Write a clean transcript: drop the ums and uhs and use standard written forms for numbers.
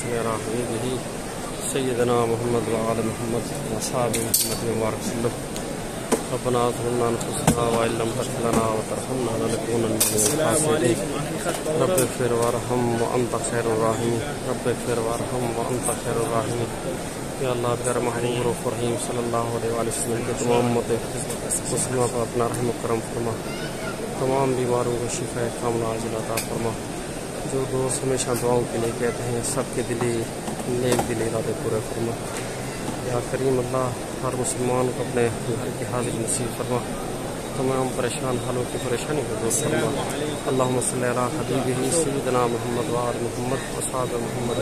सल्ली अला हबीबिही सय्यदना मुहम्मद व आले मुहम्मद व असहाबि मुहम्मद मुबारक वसल्लम। रब्बना ज़लमना अनफुसना व इन लम तग़फिर लना व तरहमना लनकूनन्ना मिनल ख़ासिरीन। रब्बिग़फिर वरहम व अंत खैरुर राहिमीन। रब्बिग़फिर वरहम व अंत खैरुर राहिमीन। या अल्लाह तेरा महबूब रऊफ़ुर रहीम सल्लल्लाहु अलैहि वसल्लम के तमाम उम्मत मुस्लिमा पर अपना रहम करम फरमा। तमाम बीमारों को शिफा कामिला आजिल अता फरमा। जो दोस्त हमेशा दुआओं के लिए कहते हैं सबके दिली नेक दिल इरादे पूरे फरमा। या करीम अल्लाह हर मुसलमान को अपने घर की हाजिरी नसीब फरमा। तमाम परेशान हालों की परेशानी को दूर फरमा। अल्लाहुम्मा सल्ली अला हबीबिही सय्यिदना मुहम्मद व आले मुहम्मद व असहाबि मुहम्मद।